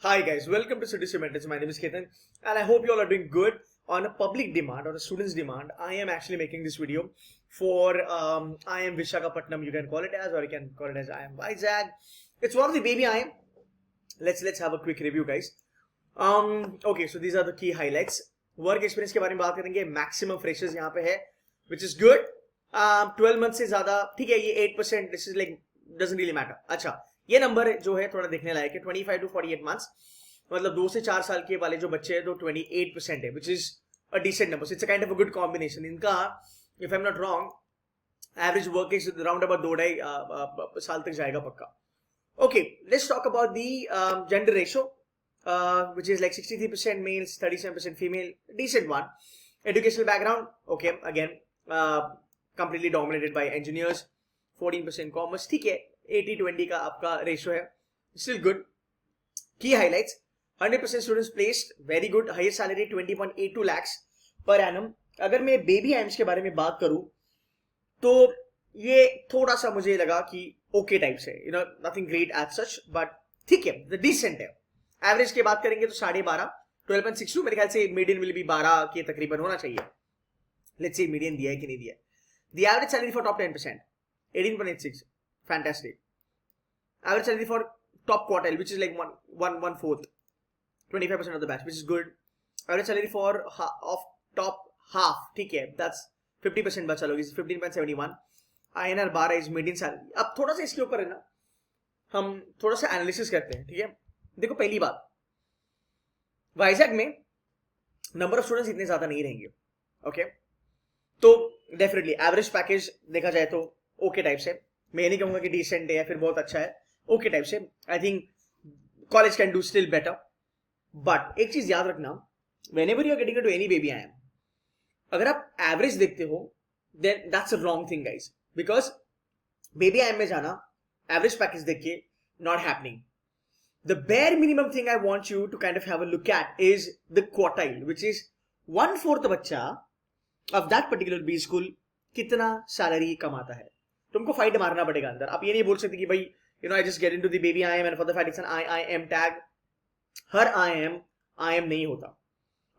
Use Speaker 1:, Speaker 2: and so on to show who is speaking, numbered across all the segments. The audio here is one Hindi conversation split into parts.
Speaker 1: Hi guys, welcome to City Mentors. My name is Ketan and I hope you all are doing good. On a public demand or a student's demand, I am actually making this video for IIM Visakhapatnam, you can call it as, or you can call it as IIM Vizag. It's one of the Baby IIM. Let's have a quick review guys. Okay, so these are the key highlights. Work experience के बारे में बात करेंगे. Maximum freshers यहाँ पे है, which is good. 12 months से ज़्यादा ठीक है. ये 8%. This is like doesn't really matter. अच्छा, ये नंबर जो है थोड़ा देखने लायक है. 25 to 48 months, मतलब 2 से 4 साल के वाले जो बच्चे हैं तो 28% है, which is a decent number. So it's a kind of a good combination. इनका, if I'm not wrong, average work is around about 2-2.5 साल तक जाएगा पक्का. Okay, let's talk about the gender ratio, which is like 63% males, 37% female. Decent one. Educational background, okay, again, completely dominated by engineers. 14% commerce, ठीक है. 80-20 का आपका रेशियो है, still good. Key highlights: 100% students placed, very good. Highest salary 20.82 lakhs per annum. अगर मैं बेबी आइम्स के बारे में बात करूं तो ये थोड़ा सा मुझे लगा कि ओके टाइप से, you know, nothing great as such, but ठीक है, डिसेंट है. एवरेज की बात करेंगे तो 12.5, 12.62. मेरे ख्याल से मीडियन विल भी 12 के तकरीबन होना चाहिए. लेट्स सी मीडियन दिया है कि नहीं दिया. The average salary for top 10%, 18.86. Fantastic. Average salary for top quartile, which is like one fourth, 25% of the batch, which is good. Average salary for of top half, ठीक है, that's 50% बचा लोग, is 15.71. INR 12 is median salary. अब थोड़ा सा इसके ऊपर है ना, हम थोड़ा सा एनालिसिस करते हैं, ठीक है. देखो, पहली बात, वाइजैग में नंबर ऑफ स्टूडेंट्स इतने ज्यादा नहीं रहेंगे, ओके. तो डेफिनेटली एवरेज पैकेज देखा जाए तो ओके टाइप से, मैं नहीं कहूंगा कि डिसेंट है या फिर बहुत अच्छा है, ओके टाइप से. I think college can do still better. But एक चीज याद रखना, whenever you are getting into any baby IIM, अगर आप एवरेज देखते हो then that's a wrong thing guys, because baby IIM में जाना एवरेज पैकेज देख के not happening. The bare minimum thing I want you to kind of have a look at is the quartile, which is 1/4 बच्चा of that particular B school कितना सैलरी कमाता है. तुमको फाइट मारना पड़ेगा अंदर. आप ये नहीं बोल सकते कि भाई, you know, I just get into the baby IIM and for the fight it's an IIM tag. हर IIM नहीं होता.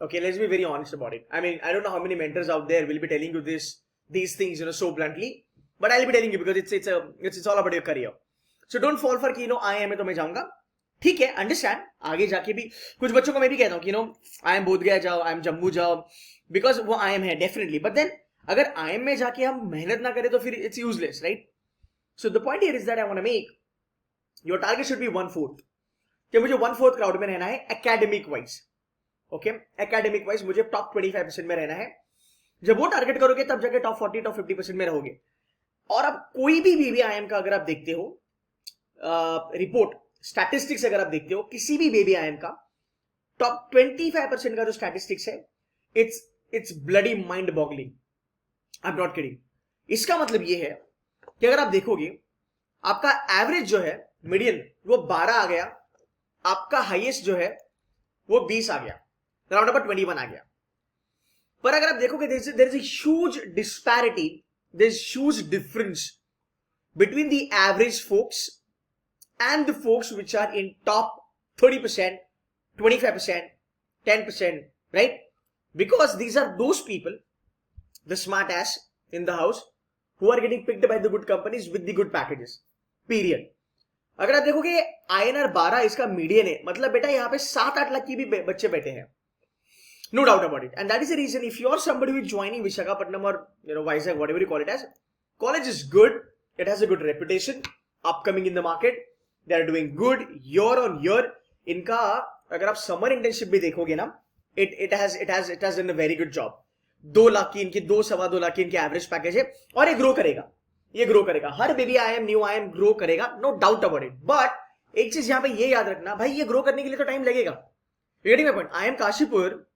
Speaker 1: Okay, let's be very honest about it. I mean, I don't know how many mentors out there will be telling you these things, you know, so bluntly, but I'll be telling you because it's all about your career. So don't fall for कि, you know, IIM में तो मैं जाऊंगा, ठीक है, अंडरस्टैंड. आगे जाके भी कुछ बच्चों को मैं भी कहता हूँ कि, you know, IIM बोधगया जाओ, IIM जम्मू जाओ, बिकॉज वो IIM है डेफिनेटली. बट देन अगर IIM में जाके हम मेहनत ना करें तो फिर it's useless, right. So the point here is that I want to make your target should be 1/4, कि मुझे 1/4 क्राउड में रहना है academic wise. Okay, academic wise मुझे टॉप 25% में रहना है. जब वो टारगेट करोगे तब जाके टॉप 40, टॉप 50% में रहोगे. और अब कोई भी बेबी IIM का अगर आप देखते हो रिपोर्ट, स्टैटिस्टिक्स अगर आप देखते हो किसी भी बेबी IIM का, टॉप 25% का जो स्टैटिस्टिक्स है, it's bloody mind boggling. I am not kidding. इसका मतलब ये है कि अगर आप देखोगे आपका एवरेज जो है मीडियन वो 12 आ गया, आपका हाईएस्ट जो है वो 20 आ गया, अराउंड अबाउट 21 आ गया. पर अगर आप देखोगे there is a huge disparity, there is huge difference between the average folks and the folks which are in top 30%, 25%, 10%, right? Because these are those people, the smart ass in the house, who are getting picked by the good companies with the good packages, period. अगर आप देखोगे INR 12 इसका मीडियन है, मतलब बेटा यहाँ पे 7-8 लाख की भी बच्चे बैठे हैं, no doubt about it. And that is the reason if you are somebody who is joining Visakhapatnam or, you know, Vizag, whatever you call it as, college is good, it has a good reputation, upcoming in the market, they are doing good year on year. इनका अगर आप समर इंटर्नशिप भी देखोगे ना, it has done a very good job. 2 lakh की इनकी, 2-2.25 लाख की इनकी एवरेज पैकेज है, और ये ग्रो करेगा. हर baby IIM, new IIM grow करेगा, no doubt about it. But एक चीज यहां पे ये याद रखना, भाई ये ग्रो करने के लिए तो टाइम लगेगा. Getting my point. IIM Kashipur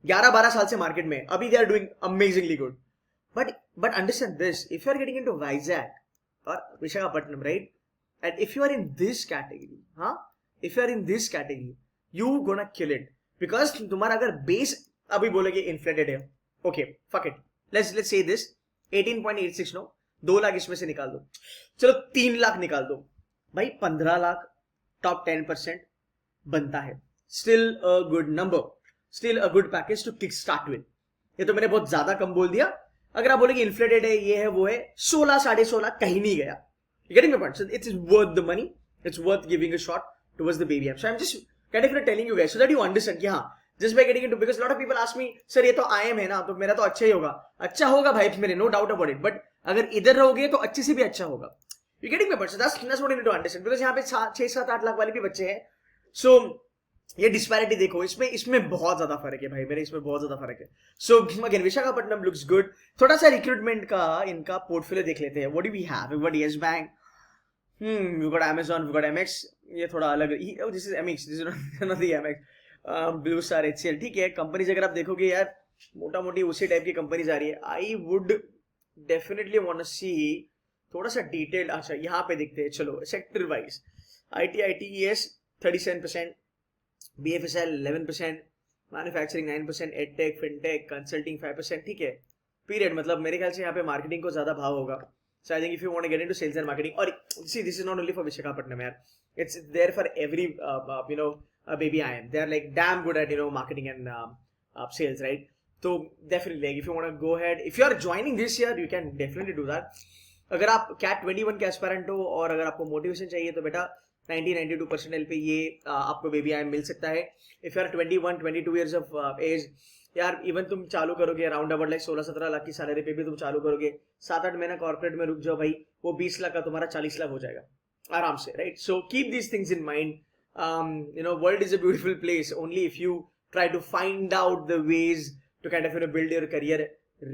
Speaker 1: 11-12 साल से मार्केट में, अभी they are doing amazingly good. But understand this, if you are getting into Vizag और Visakhapatnam, right, and if you are in this category, if you are in this category, you gonna kill it. Because तुम्हारा अगर बेस अभी बोलोगे इन्फ्लेटेड है, okay, fuck it, let's say this 18.86, no, 2 lakh इसमें से निकाल दो, चलो 3 लाख निकाल दो भाई, 15 लाख टॉप 10%, बनता है. Still a good number, still a good package to kick start with. ये तो मैंने बहुत ज्यादा कम बोल दिया. अगर आप बोलेंगे इन्फ्लेटेड है, ये है, वो है, 16, 16.5 कहीं नहीं गया. You getting my point? So it is worth the money. It's worth giving a shot towards the Baby IIM. So I'm just kind of telling you guys so that you understand कि हाँ, just by getting into, because a lot of people ask me, sir ये तो IIM है ना, तो मेरा तो अच्छा ही होगा. अच्छा होगा भाई मेरे, no doubt about it. But अगर इधर रहोगे तो अच्छे से भी अच्छा होगा. You getting my point? So that's what you need to understand. Because यहाँ पे 6, 7, 8 लाख वाले भी बच्चे हैं. So ये डिस्पैरिटी देखो, इसमें बहुत ज्यादा फर्क है भाई मेरे, इसमें बहुत ज्यादा फर्क है. So again Visakhapatnam looks good. थोड़ा सा रिक्रूटमेंट का इनका पोर्टफोलियो देख लेते हैं. What do we have? We got Yes Bank, we got Amazon, we got MX. ये थोड़ा अलग, this is MX, this is not the MX. Blue Star, HCL, ठीक है. कंपनीज अगर आप देखोगे यार, मोटा मोटी उसी टाइप की कंपनीज आ रही है. I would definitely want to see थोड़ा सा डिटेल्ड. अच्छा यहाँ पे देखते हैं, चलो sector wise. ITES 37%, BFSL 11%, manufacturing 9%, edtech, fintech, consulting 5%, ठीक है. पीरियड, मतलब मेरे ख्याल से यहाँ पे मार्केटिंग को ज्यादा भाव होगा. So I think if you want to get into sales and marketing, और see this is not only for Visakhapatnam यार, it's there for every Baby IIM. They are like damn good at marketing and sales, right? So definitely, like if you want to go ahead, if you are joining this year, you can definitely do that. अगर आप CAT 21 के एस्पायरेंट हो और अगर आपको मोटिवेशन चाहिए तो बेटा 90-92% पे ये आपको Baby IIM मिल सकता है. If you are 21-22 years of age, यार इवन तुम चालू करोगे अराउंड अबाउट लाइक 16-17 लाख की सैलरी पे भी तुम चालू करोगे, 7-8 महीना कॉर्पोरेट में रुक जाओ भाई, वो 20 लाख का तुम्हारा 40 लाख हो जाएगा आराम से, right? So keep these things in mind. World is a beautiful place only if you try to find out the ways to kind of build your career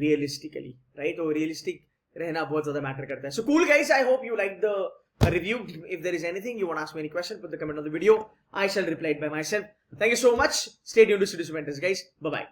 Speaker 1: realistically, right? तो realistic रहना बहुत ज़्यादा मैटर करता है. So cool guys, I hope you like the review. If there is anything you want to ask me any question, put the comment on the video. I shall reply it by myself. Thank you so much. Stay tuned to Studios Mentors, guys. Bye bye.